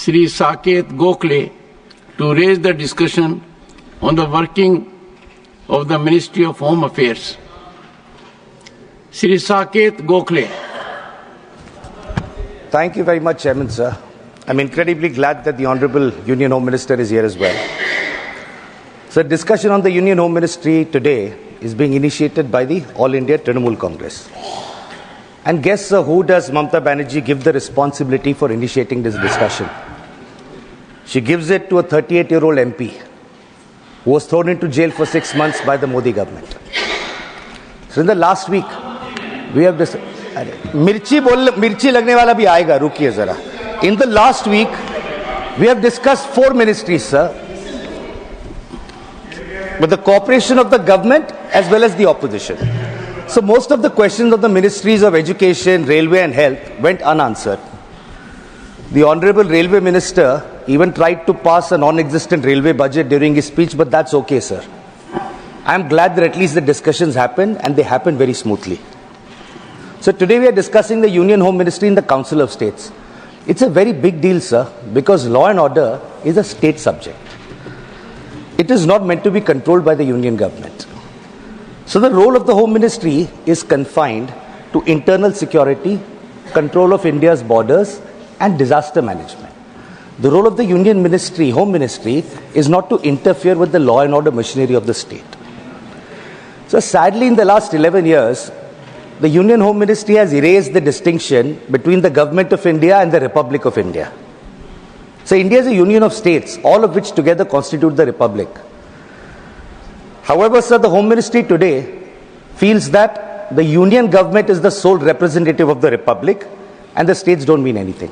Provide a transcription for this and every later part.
Sri Saket Gokhale to raise the discussion on the working of the Ministry of Home Affairs. Sri Saket Gokhale. Thank you very much, Chairman, sir. I'm incredibly glad that the Honorable Union Home Minister is here as well. So, discussion on the Union Home Ministry today is being initiated by the All India Trinamool Congress. And guess, sir, who does Mamata Banerjee give the responsibility for initiating this discussion? She gives it to a 38-year-old MP who was thrown into jail for 6 months by the Modi government. So in the last week, we have this. Mirchi lagne wala bhi aayega, rukiye zara. In the last week, we have discussed 4 ministries, sir, with the cooperation of the government as well as the opposition. So most of the questions of the ministries of education, railway and health went unanswered. The Honorable Railway Minister even tried to pass a non-existent railway budget during his speech, but that's okay, sir. I am glad that at least the discussions happened and they happened very smoothly. So today we are discussing the Union Home Ministry in the Council of States. It's a very big deal, sir, because law and order is a state subject. It is not meant to be controlled by the Union government. So the role of the Home Ministry is confined to internal security, control of India's borders and disaster management. The role of the Union Ministry, Home Ministry, is not to interfere with the law and order machinery of the state. So sadly, in the last 11 years, the Union Home Ministry has erased the distinction between the Government of India and the Republic of India. So India is a union of states, all of which together constitute the Republic. However, sir, the Home Ministry today feels that the Union government is the sole representative of the Republic and the states don't mean anything.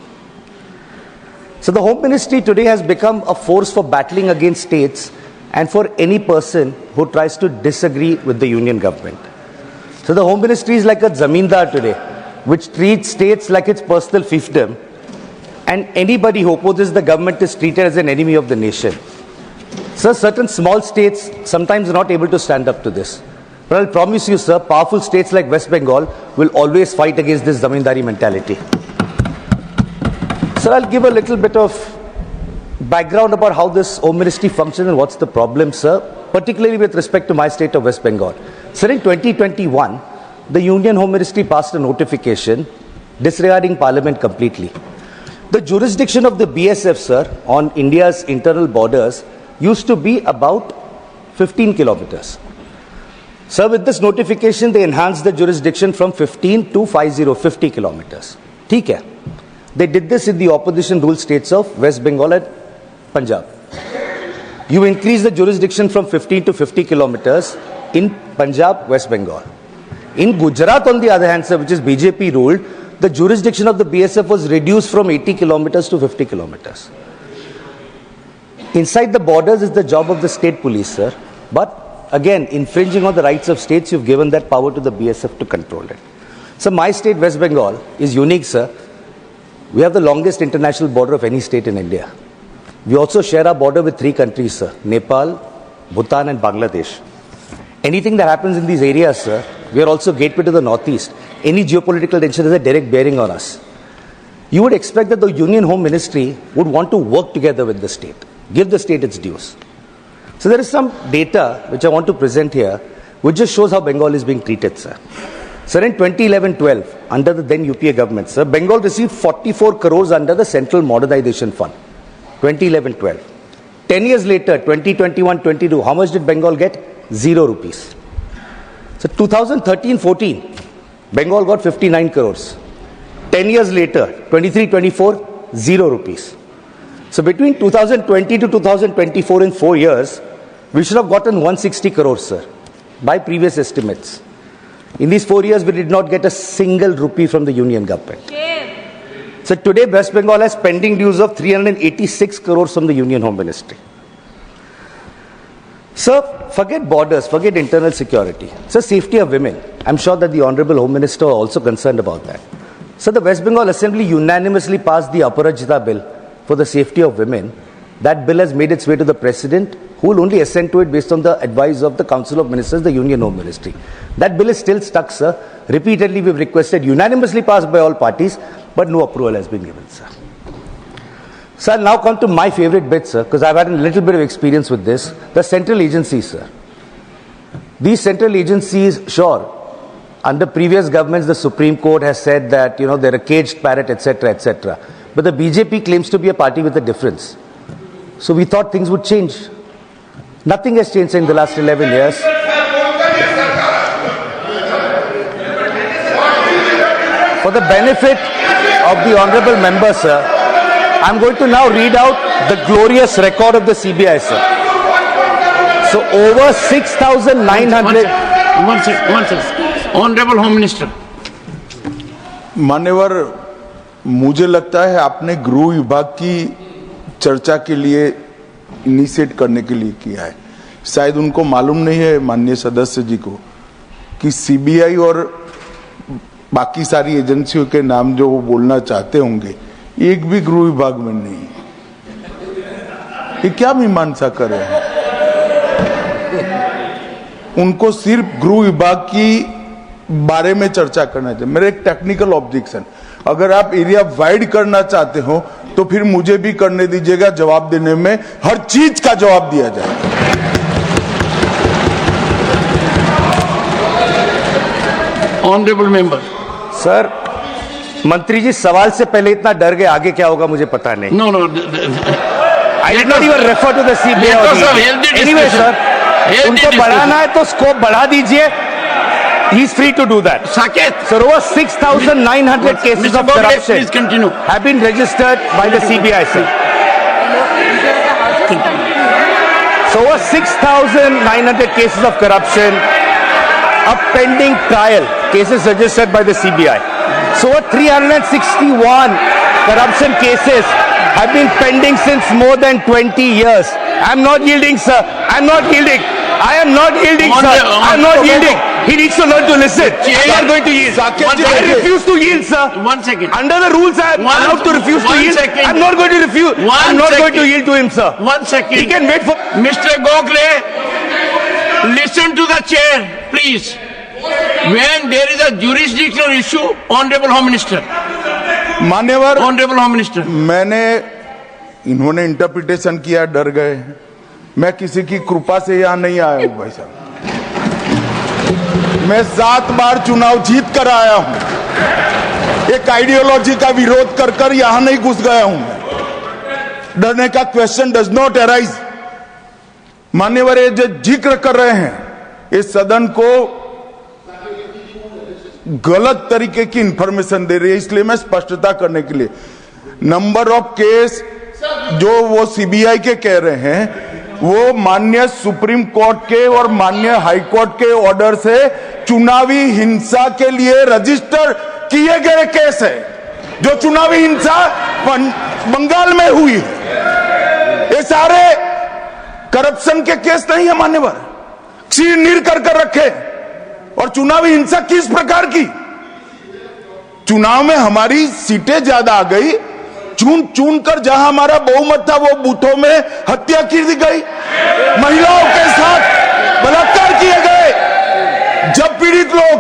So the Home Ministry today has become a force for battling against states and for any person who tries to disagree with the Union government. So the Home Ministry is like a zamindar today, which treats states like its personal fiefdom, and anybody who opposes the government is treated as an enemy of the nation. So certain small states sometimes are not able to stand up to this. But I'll promise you, sir, powerful states like West Bengal will always fight against this zamindari mentality. Sir, I'll give a little bit of background about how this Home Ministry functions and what's the problem, sir, particularly with respect to my state of West Bengal. Sir, in 2021, the Union Home Ministry passed a notification disregarding Parliament completely. The jurisdiction of the BSF, sir, on India's internal borders used to be about 15 kilometers. Sir, with this notification, they enhanced the jurisdiction from 15 to 50 kilometers. ठीक है. They did this in the opposition ruled states of West Bengal and Punjab. You increase the jurisdiction from 15 to 50 kilometers in Punjab, West Bengal. In Gujarat, on the other hand, sir, which is BJP ruled, the jurisdiction of the BSF was reduced from 80 kilometers to 50 kilometers. Inside the borders is the job of the state police, sir. But again, infringing on the rights of states, you've given that power to the BSF to control it. So my state, West Bengal, is unique, sir. We have the longest international border of any state in India. We also share our border with 3 countries, sir: Nepal, Bhutan and Bangladesh. Anything that happens in these areas, sir, we are also gateway to the northeast. Any geopolitical tension has a direct bearing on us. You would expect that the Union Home Ministry would want to work together with the state, give the state its dues. So there is some data which I want to present here, which just shows how Bengal is being treated, sir. Sir, in 2011-12, under the then UPA government, sir, Bengal received 44 crores under the Central Modernization Fund. 2011-12. 10 years later, 2021-22, how much did Bengal get? 0 rupees. So 2013-14, Bengal got 59 crores. 10 years later, 23-24, 0 rupees. So between 2020 to 2024, in 4 years, we should have gotten 160 crores, sir, by previous estimates. In these 4 years, we did not get a single rupee from the Union government. So today, West Bengal has pending dues of 386 crores from the Union Home Ministry. Sir, forget borders, forget internal security. Sir, safety of women. I'm sure that the Honorable Home Minister are also concerned about that. So the West Bengal Assembly unanimously passed the Aparajita bill for the safety of women. That bill has made its way to the President, who will only assent to it based on the advice of the Council of Ministers, the Union Home Ministry. That bill is still stuck, sir. Repeatedly, we've requested unanimously passed by all parties, but no approval has been given, sir. Sir, now come to my favorite bit, sir, because I've had a little bit of experience with this. The central agencies, sir. These central agencies, sure, under previous governments, the Supreme Court has said that, they're a caged parrot, etc., etc. But the BJP claims to be a party with a difference. So we thought things would change. Nothing has changed in the last 11 years. For the benefit of the honorable member, sir, I'm going to now read out the glorious record of the CBI, sir. So over 6,900... One second. Honorable Home Minister. मान्यवर, मुझे लगता है आपने गृह विभाग की चर्चा के लिए इनिशिएट करने के लिए किया है। शायद उनको मालूम नहीं है माननीय सदस्य जी को कि सीबीआई और बाकी सारी एजेंसियों के नाम जो वो बोलना चाहते होंगे एक भी गृह विभाग में नहीं। ये क्या मीमांसा कर रहे हैं? उनको सिर्फ गृह विभाग की बारे में चर्चा करना चाहिए। मेरा एक टेक्निकल ऑब्जेक्शन, अगर आप एरिया वाइड करना चाहते हो तो फिर मुझे भी करने दीजिएगा, जवाब देने में हर चीज का जवाब दिया जाए। Honourable member. सर, मंत्री जी सवाल से पहले इतना डर गए, आगे क्या होगा मुझे पता नहीं। No. I did not even refer to the CBI. Anyway, sir, उनको बढ़ाना है तो स्कोप बढ़ा दीजिए. He is free to do that. Saket. Sir, over 6,900 cases Mr. of Bogle, corruption please continue. have been registered by the CBI, sir. So over 6,900 cases of corruption, a pending trial, cases registered by the CBI. So over 361 corruption cases have been pending since more than 20 years. I'm not yielding, sir. I'm not yielding. I am not yielding, sir. I'm not yielding. He needs to learn to listen. I'm not going to yield. I refuse to yield, sir. 1 second. Under the rules, I am allowed to refuse to yield. Second. I'm not going to refuse. I'm not going to yield to him, sir. 1 second. He can wait for... Mr. Gokhale, listen to the chair, please. When there is a jurisdictional issue, Honorable Home Minister. मान्यवर, Honorable Home Minister. मैंने इन्होंने interpretation किया, डर गए। मैं किसी की कृपा से यहां नहीं आया हूं भाई साहब। मैं 7 बार चुनाव जीत कर आया हूं। एक आइडियोलॉजी का विरोध कर कर यहां नहीं घुस गया हूं मैं। डरने का क्वेश्चन डज नॉट अराइज। मान्यवर, ये जो जिक्र कर रहे हैं, इस सदन को गलत तरीके की इंफॉर्मेशन दे रही है, इसलिए मैं स्पष्टता करने के लिए, नंबर ऑफ केस जो वो सीबीआई के कह रहे हैं वो माननीय सुप्रीम कोर्ट के और माननीय हाई कोर्ट के ऑर्डर से चुनावी हिंसा के लिए रजिस्टर किए गए केस है। जो चुनावी हिंसा बंगाल में हुई है, ये सारे करप्शन के केस नहीं है मान्यवर। नीर कर रखे। और चुनावी हिंसा किस प्रकार की? चुनाव में हमारी सीटें ज्यादा आ गई, चुन कर जहां हमारा बहुमत था वो बूथों में हत्या की दी गई, महिलाओं के साथ बलात्कार किए गए। जब पीड़ित लोग,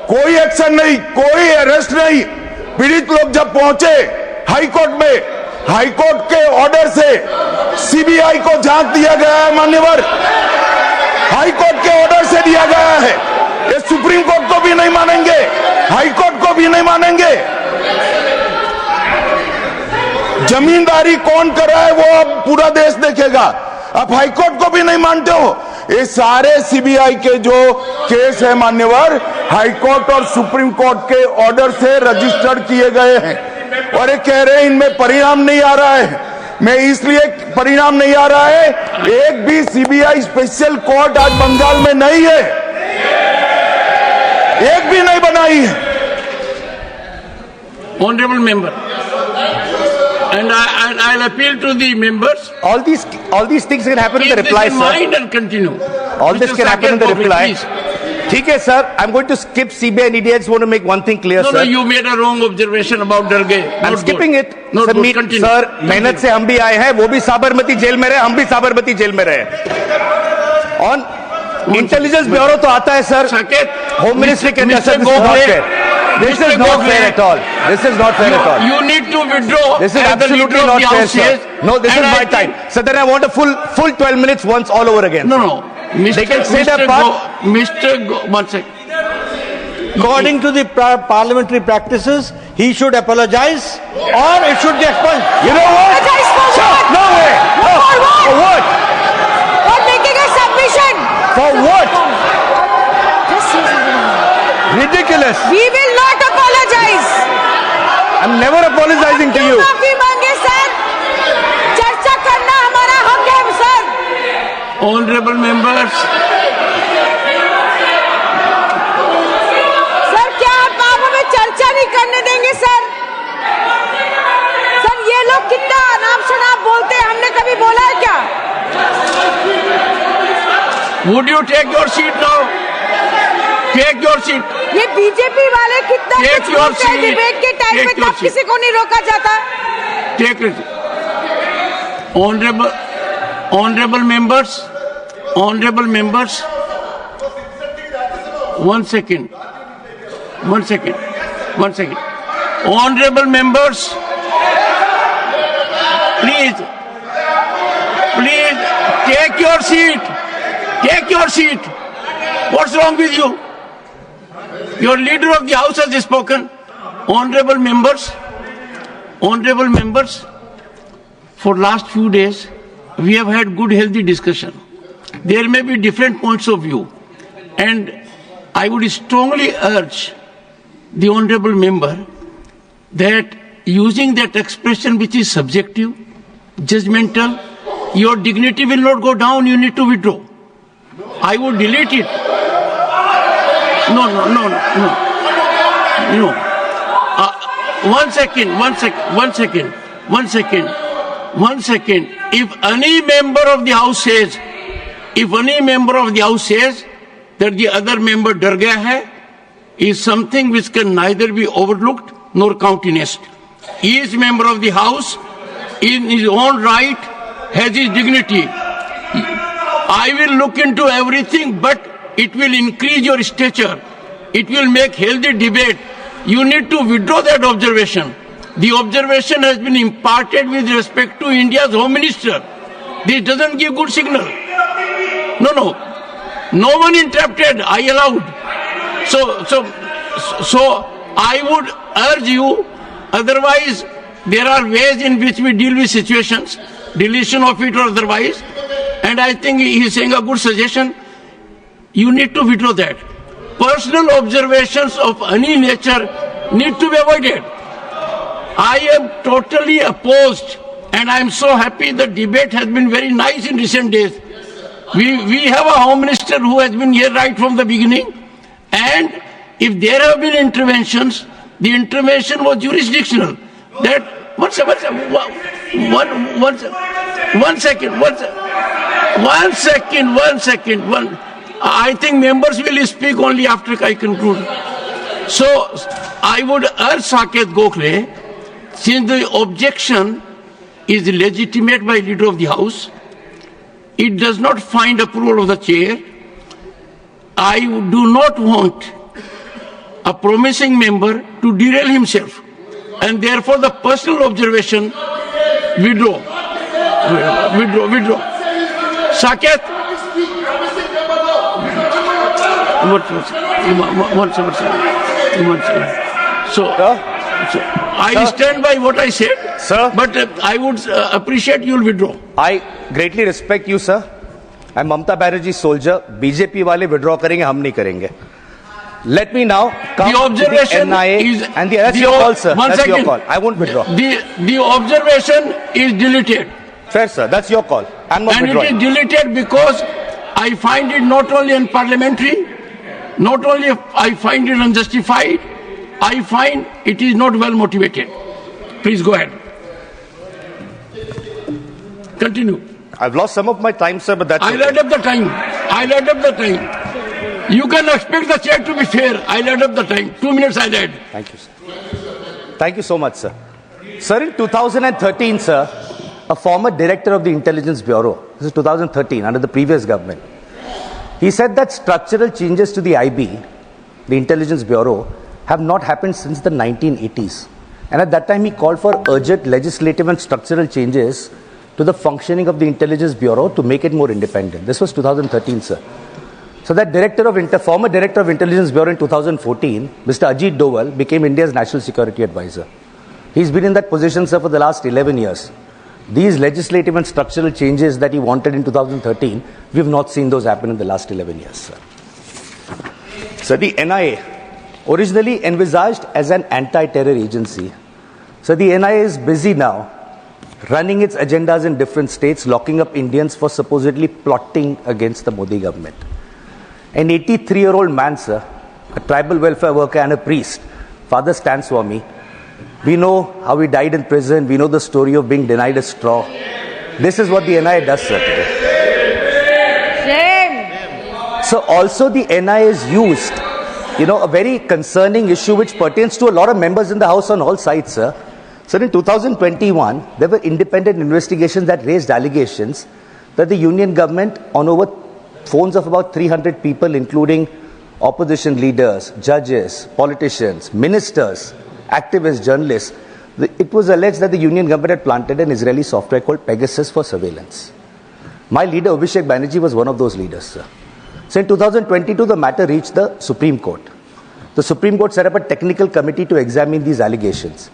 कोई एक्शन नहीं, कोई अरेस्ट नहीं, पीड़ित लोग जब पहुंचे हाईकोर्ट में, हाईकोर्ट के ऑर्डर से सीबीआई को जांच दिया गया है मान्यवर, हाईकोर्ट के ऑर्डर से दिया गया है। ये सुप्रीम कोर्ट को भी नहीं मानेंगे, हाईकोर्ट को भी नहीं मानेंगे। जमींदारी कौन कर रहा है वो अब पूरा देश देखेगा। आप हाईकोर्ट को भी नहीं मानते हो। ये सारे सीबीआई के जो केस है मान्यवर, हाईकोर्ट और सुप्रीम कोर्ट के ऑर्डर से रजिस्टर्ड किए गए हैं, और ये कह रहे हैं इनमें परिणाम नहीं आ रहा है। मैं इसलिए परिणाम नहीं आ रहा है, एक भी सीबीआई स्पेशल कोर्ट आज बंगाल में नहीं है, एक भी नहीं बनाई है। Honorable member, and I'll appeal to the members. All these things can happen in the Keep reply, this in sir. mind and continue. All this Mr. can happen in the Saket Gokhale, reply. please. ठीक है sir, I'm going to skip CBI and ED. I just want to make one thing clear, No, sir. you made a wrong observation about Darge. I'm skipping it. No, sir, continue. Sir, मेहनत से हम भी आए हैं, वो भी Sabarmati jail में रहे, हम भी साबरमती जेल में रहे। ऑन इंटेलिजेंस ब्यूरो तो आता है सर, Saket, होम मिनिस्ट्री के अंदर Mr. Sir, Gokhale, This Mr. is not Gokhale, fair at all. This is not fair at all. You need to withdraw. This is as the absolutely leader of not the fair, House sir. says, No, this is and my I time. think- So then I want a full 12 minutes once all over again. No. They can say their part. One second. According to the parliamentary practices, he should apologize or it should be expunged. You know what? Apologize for Sir, what? no way. No. For what? For what? For making a submission. For what? Just say something. Ridiculous. We will not apologize. I'm never apologizing to you. माफी मांगे sir. चर्चा करना हमारा हक है sir. Honorable members, sir क्या आप हमें चर्चा नहीं करने देंगे सर? सर ये लोग कितना अनाप शनाप बोलते हैं, हमने कभी बोला है क्या? would you take your seat now? Take your seat. ये बीजेपी वाले कितना Take कुछ your बोलते हैं seat. डिबेट के टाइम Take पे, your तब seat. किसी को नहीं रोका जाता. Take it. Honorable members, one second. Honorable members, please, take your seat. Take your seat. What's wrong with you? Your leader of the House has spoken. Honorable members, for last few days, we have had good, healthy discussion. There may be different points of view, and I would strongly urge the honorable member that using that expression which is subjective, judgmental, your dignity will not go down, you need to withdraw. I would delete it. No. One second. If any member of the House says that the other member डर गया है, is something which can neither be overlooked nor countenanced. He is member of the House, in his own right, has his dignity. I will look into everything, but it will increase your stature. It will make healthy debate. You need to withdraw that observation. The observation has been imparted with respect to India's Home Minister. This doesn't give good signal. No. No one interrupted. I allowed. So I would urge you. Otherwise, there are ways in which we deal with situations, deletion of it or otherwise. And I think he is saying a good suggestion. You need to withdraw that. Personal observations of any nature need to be avoided. I am totally opposed, and I am so happy the debate has been very nice in recent days. We have a Home Minister who has been here right from the beginning, and if there have been interventions, the intervention was jurisdictional. That one second. I think members will speak only after I conclude. So I would urge Saket Gokhale, since the objection is legitimate by leader of the House, it does not find approval of the chair. I do not want a promising member to derail himself, and therefore the personal observation withdraw. Saket. So I stand by what I said, Sir? but I would appreciate you will withdraw. I greatly respect you, sir. I'm Mamta Banerjee's soldier. BJP wale withdraw karenge, hum nahi karenge. Let me now come The observation to the NIA is and that's your call, sir. One That's your second. call. I won't withdraw. The observation is deleted, Fair, sir. That's your call. I'm not and it is withdrawing. deleted because I find it not only unparliamentary, not only I find it unjustified, I find it is not well motivated. Please go ahead. Continue. I've lost some of my time, sir, but that's I'll add up the time. You can expect the chair to be fair. I'll add up the time. 2 minutes I'll add. Thank you, sir. Thank you so much, sir. Sir, in 2013, sir, a former director of the Intelligence Bureau, this is 2013, under the previous government, he said that structural changes to the IB, the Intelligence Bureau, have not happened since the 1980s. And at that time, he called for urgent legislative and structural changes to the functioning of the Intelligence Bureau to make it more independent. This was 2013, sir. So that former director of Intelligence Bureau in 2014, Mr. Ajit Doval, became India's National Security Advisor. He's been in that position, sir, for the last 11 years. These legislative and structural changes that he wanted in 2013, we have not seen those happen in the last 11 years, sir. So the NIA, originally envisaged as an anti-terror agency, so the NIA is busy now running its agendas in different states, locking up Indians for supposedly plotting against the Modi government. An 83-year-old man, sir, a tribal welfare worker and a priest, Father Stan Swami. We know how he died in prison. We know the story of being denied a straw. This is what the NIA does, sir, today. Shame. So also the NIA is used, a very concerning issue which pertains to a lot of members in the House on all sides, sir. So in 2021, there were independent investigations that raised allegations that the union government, on over phones of about 300 people, including opposition leaders, judges, politicians, ministers, activists, journalists, it was alleged that the union government had planted an Israeli software called Pegasus for surveillance. My leader, Abhishek Banerjee, was one of those leaders, sir. So in 2022, the matter reached the Supreme Court. The Supreme Court set up a technical committee to examine these allegations.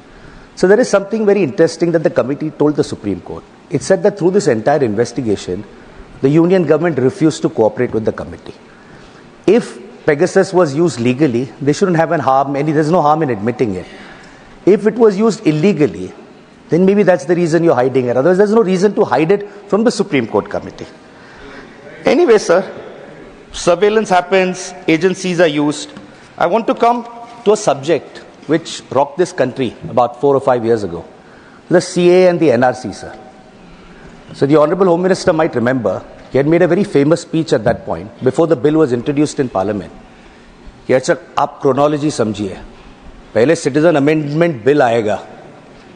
So there is something very interesting that the committee told the Supreme Court. It said that through this entire investigation, the union government refused to cooperate with the committee. If Pegasus was used legally, they shouldn't have there's no harm in admitting it. If it was used illegally, then maybe that's the reason you're hiding it. Otherwise, there's no reason to hide it from the Supreme Court committee. Anyway, sir, surveillance happens, agencies are used. I want to come to a subject which rocked this country about 4 or 5 years ago. The CAA and the NRC, sir. So the Honorable Home Minister might remember, he had made a very famous speech at that point, before the bill was introduced in Parliament. He had said, आप chronology समझिए. पहले Citizen Amendment Bill आएगा,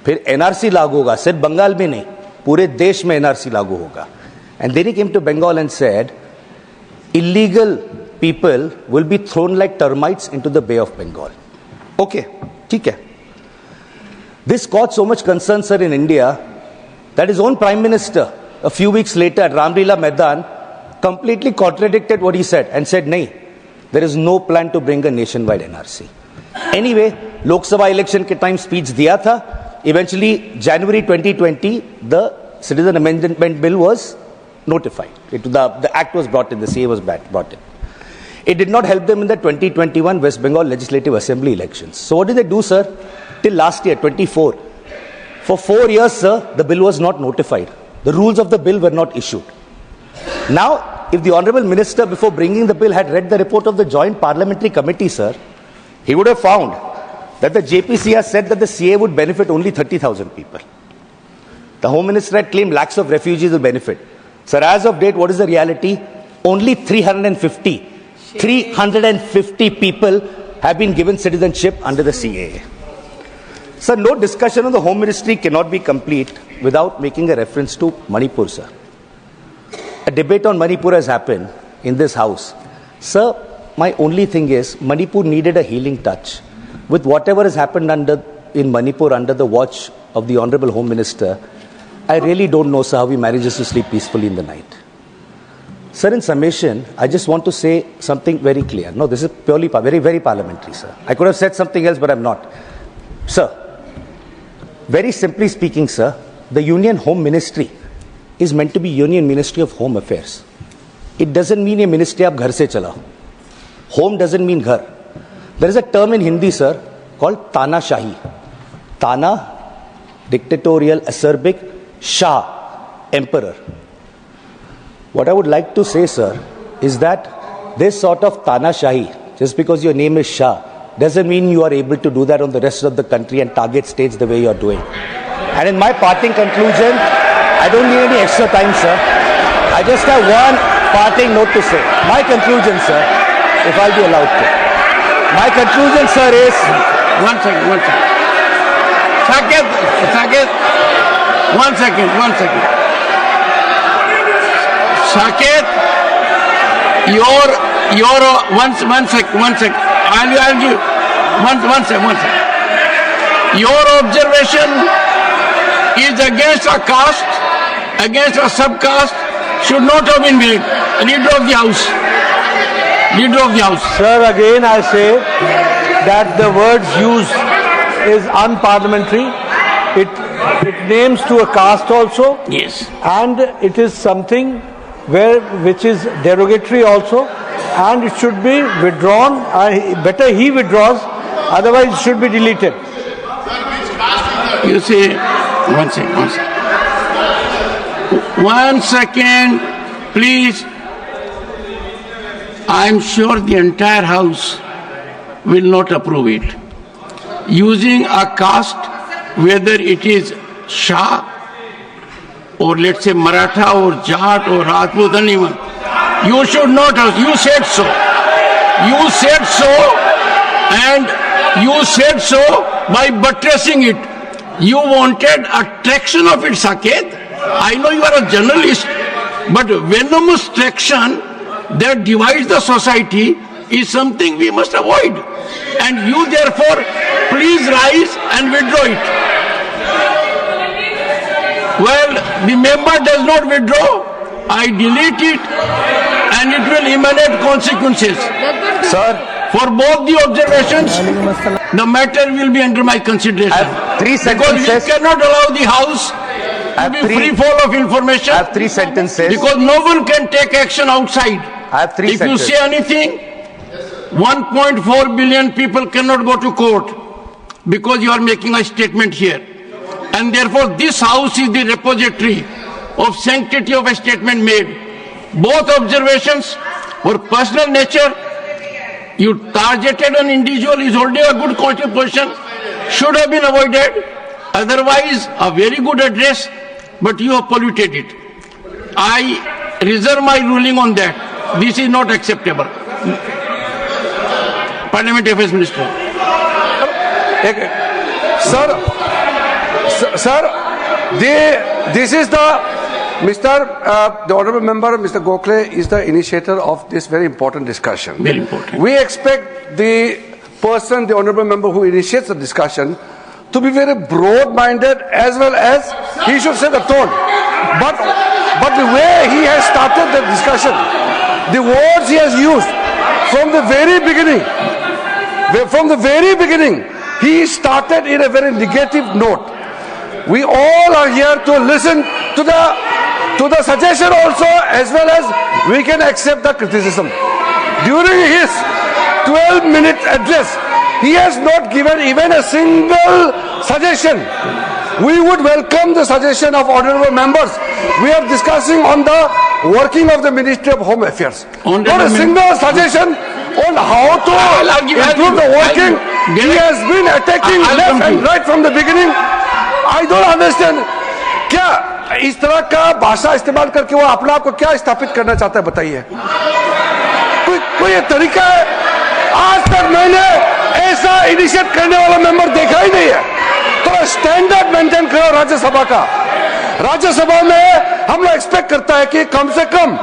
फिर NRC लागू होगा, सिर्फ बंगाल में नहीं, पूरे देश में NRC लागू होगा. And then he came to Bengal and said, illegal people will be thrown like termites into the Bay of Bengal. Okay, ठीक है. This caused so much concern, sir, in India, that his own Prime Minister, a few weeks later at Ramlila Maidan, completely contradicted what he said and said, nahi, there is no plan to bring a nationwide NRC. Anyway, Lok Sabha election ke time speech diya tha. Eventually, January 2020, the Citizen Amendment Bill was notified. The act was brought in, the CA was brought in. It did not help them in the 2021 West Bengal Legislative Assembly elections. So what did they do, sir? Till last year, 24. For 4 years, sir, the bill was not notified. The rules of the bill were not issued. Now, if the Honorable Minister, before bringing the bill, had read the report of the Joint Parliamentary Committee, sir, he would have found that the JPC has said that the CA would benefit only 30,000 people. The Home Minister had claimed lakhs of refugees will benefit. Sir, as of date, what is the reality? Only 350 people have been given citizenship under the CAA. Sir, no discussion on the Home Ministry cannot be complete without making a reference to Manipur, sir. A debate on Manipur has happened in this House. Sir, my only thing is, Manipur needed a healing touch. With whatever has happened in Manipur under the watch of the Honorable Home Minister, I really don't know, sir, how he manages to sleep peacefully in the night. Sir, in summation, I just want to say something very clear. No, this is purely very, very parliamentary, sir. I could have said something else, but I'm not. Sir, very simply speaking, sir, the Union Home Ministry is meant to be Union Ministry of Home Affairs. It doesn't mean a ministry aap ghar se chalao. Home doesn't mean ghar. There is a term in Hindi, sir, called Tana Shahi. Tana, dictatorial, acerbic, Shah, emperor. What I would like to say, sir, is that this sort of Tana Shahi, just because your name is Shah, doesn't mean you are able to do that on the rest of the country and target states the way you are doing. And in my parting conclusion, I don't need any extra time, sir. I just have one parting note to say. My conclusion, sir, if I'll be allowed to. My conclusion, sir, is... One second. Saket, one second. Saket, one second. I'll give. One second. Your observation is against a caste, against a subcaste, should not have been made. Leader of the House. Leader of the House. Sir, again I say that the words used is unparliamentary. It names to a caste also. Yes. And it is something which is derogatory also, and it should be withdrawn. Better he withdraws, otherwise it should be deleted. You see, one second, please. I am sure the entire House will not approve it. Using a caste, whether it is Shah or let's say Maratha or Jat or Rajput, anyone, you should not have. You said so. You said so, and you said so by buttressing it. You wanted a traction of it, Saket. I know you are a journalist, but venomous traction that divides the society is something we must avoid. And you therefore, please rise and withdraw it. Well, the member does not withdraw, I delete it, and it will emanate consequences. Sir, For both the observations, the matter will be under my consideration. I have 3 Because sentences. we cannot allow the House to be free fall of information. I have 3 sentences. Because no one can take action outside. I have 3 If you sentences. say anything, 1.4 billion people cannot go to court because you are making a statement here. And therefore this House is the repository of sanctity of a statement made. Both observations were personal nature. You targeted an individual is holding a good constitutional position, should have been avoided. Otherwise, a very good address, but you have polluted it. I reserve my ruling on that. This is not acceptable. Parliamentary Affairs Minister. Sir, this is the the honourable member, Mr. Gokhale, is the initiator of this very important discussion. Very important. We expect the person, the honourable member who initiates the discussion, to be very broad-minded as well as he should set the tone. But the way he has started the discussion, the words he has used from the very beginning, he started in a very negative note. We all are here to listen to the suggestion also, as well as we can accept the criticism. During his 12-minute address, he has not given even a single suggestion. We would welcome the suggestion of honourable members. We are discussing on the working of the Ministry of Home Affairs. Not a single suggestion on how to improve the working. He has been attacking left and right from the beginning. I don't understand. क्या इस तरह का भाषा इस्तेमाल करके वो अपने आप को क्या स्थापित करना चाहता है, बताइए। कोई तरीका है? आज तक मैंने ऐसा इनिशिएट करने वाला मेंबर देखा ही नहीं है। तो स्टैंडर्ड मेंटेन करो राज्यसभा का। राज्यसभा में हम लोग एक्सपेक्ट करता है कि कम से कम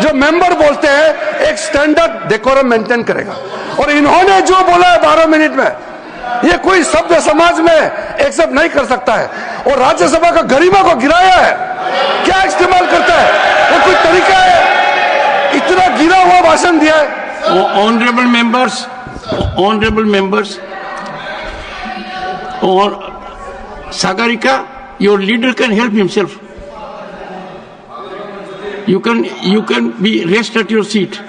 जो मेंबर बोलते हैं एक स्टैंडर्ड डेकोरम मेंटेन करेगा। और इन्होंने जो बोला है 12 मिनट में, ये कोई सभ्य समाज में एक्सेप्ट नहीं कर सकता है। और राज्यसभा का गरिमा को गिराया है, क्या इस्तेमाल करता है? वो कोई तरीका है? इतना गिरा हुआ भाषण दिया है। Honorable members, or Sagarika, your leader can help himself. You can be rest at your seat.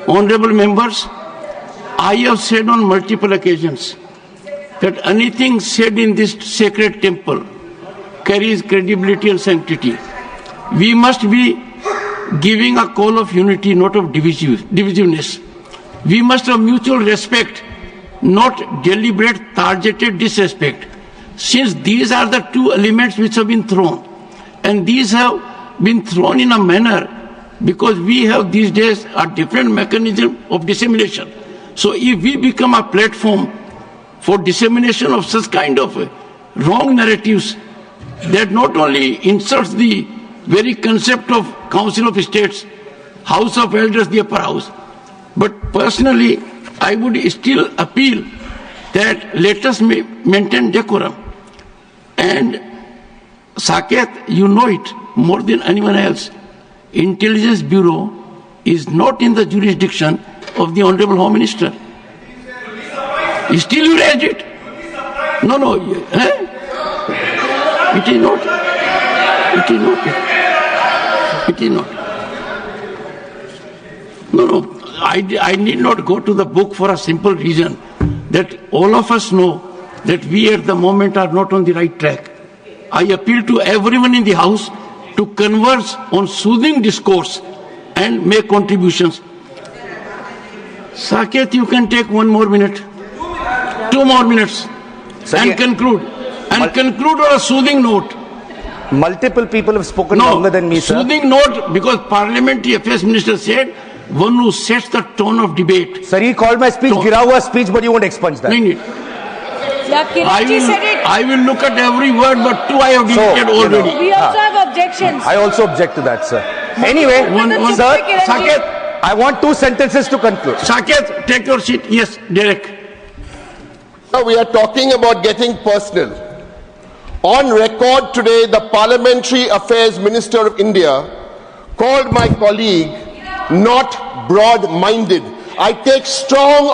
Honorable members, I have said on multiple occasions that anything said in this sacred temple carries credibility and sanctity. We must be giving a call of unity, not of divisiveness. We must have mutual respect, not deliberate, targeted disrespect. Since these are the two elements which have been thrown, and these have been thrown in a manner because we have these days a different mechanism of dissemination. So if we become a platform for dissemination of such kind of wrong narratives that not only insults the very concept of Council of States, House of Elders, the upper house, but personally I would still appeal that let us maintain decorum. And Saket, you know it more than anyone else. Intelligence Bureau is not in the jurisdiction of the Honorable Home Minister. Still you raise it? No, no. Eh? It is not. It is not. It is not. No, no. I need not go to the book for a simple reason that all of us know that we at the moment are not on the right track. I appeal to everyone in the House to converse on soothing discourse and make contributions. Saket, you can take 1 more minute, 2 more minutes, and conclude. And conclude on a soothing note. Multiple people have spoken longer than me, sir. Soothing note, because Parliamentary Affairs Minister said, one who sets the tone of debate. Sir, he called my speech gira hua speech, but you won't expunge that. Yeah, Kiran ji said it. I will look at every word, but 2 I have deleted already. We also have objections. I also object to that, sir. Anyway, sir, Saket, I want 2 sentences to conclude. Saket, take your seat. Yes, Derek. Now we are talking about getting personal. On record today, the Parliamentary Affairs Minister of India called my colleague not broad-minded. I take strong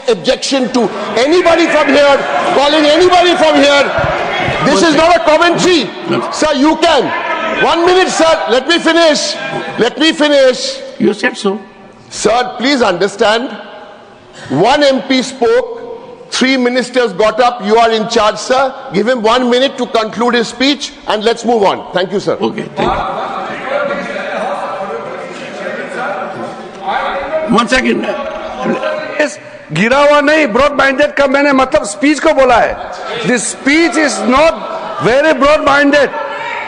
objection to anybody from here calling anybody from here. This is not a commentary. Sir, you can. 1 minute, sir. Let me finish. Let me finish. You said so. Sir, please understand. 1 MP spoke, 3 ministers got up. You are in charge, sir. Give him 1 minute to conclude his speech and let's move on. Thank you, sir. Okay, thank you. Once again, गिरा हुआ नहीं, broad minded का मैंने मतलब speech को बोला है. This speech is not very broad minded.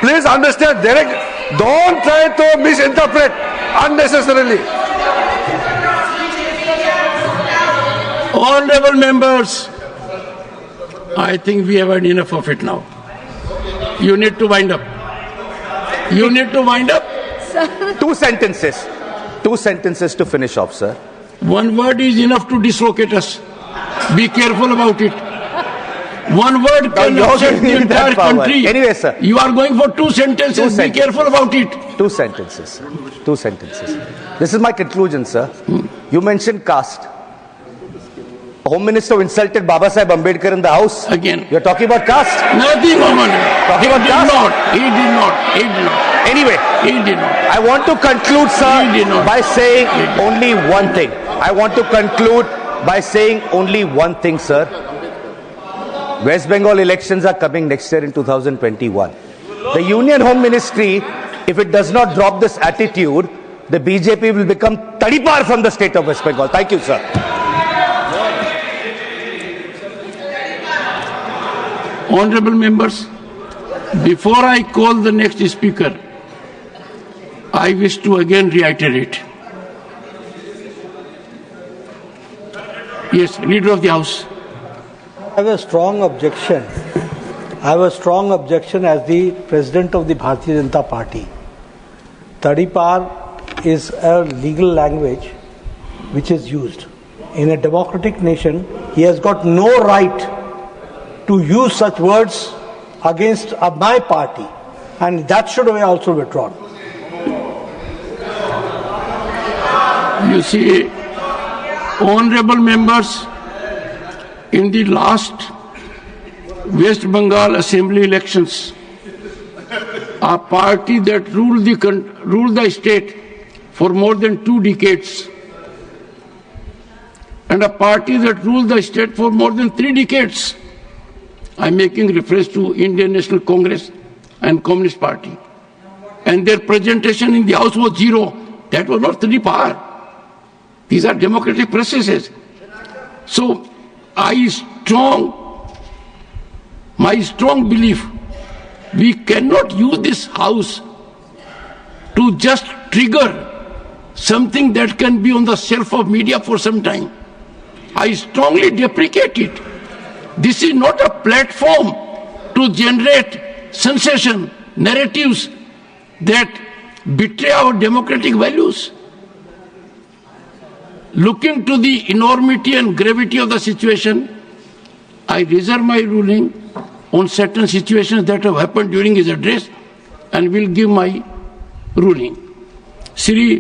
Please understand. Direct don't try to misinterpret unnecessarily. honorable members, I think we have had enough of it now. You need to wind up. You need to wind up. 2 sentences. 2 sentences to finish off, sir. 1 word is enough to dislocate us. Be careful about it. 1 word can you're upset giving the me that entire power. country. Anyway, sir. You are going for 2 sentences. 2 Be sentences. careful about it. 2 sentences, sir. 2 sentences. This is my conclusion, sir. You mentioned caste. Home Minister insulted Baba Sahib Ambedkar in the House. Again. You're talking about caste. Nothing, Mohammed. Talking He about did caste? not. He did not. He did not. Anyway, He did not. I want to conclude, He sir, did not. by saying only one thing. I want to conclude by saying only one thing, sir. West Bengal elections are coming next year in 2021. The Union Home Ministry, if it does not drop this attitude, the BJP will become Tadipar from the state of West Bengal. Thank you, sir. Honorable members, before I call the next speaker, I wish to again reiterate. Yes, Leader of the House. I have a strong objection. I have a strong objection as the President of the Bharatiya Janata Party. Tadipar is a legal language which is used. In a democratic nation, he has got no right to use such words against my party, and that should be also withdrawn. You see, honorable members, in the last West Bengal Assembly elections, a party that ruled the state for more than 2 decades, and a party that ruled the state for more than 3 decades, I'm making reference to Indian National Congress and Communist Party, and their presentation in the House was 0. That was not Tadipar. These are democratic processes. So my strong belief, we cannot use this House to just trigger something that can be on the shelf of media for some time. I strongly deprecate it. This is not a platform to generate sensation, narratives that betray our democratic values. Looking to the enormity and gravity of the situation, I reserve my ruling on certain situations that have happened during his address and will give my ruling. Sri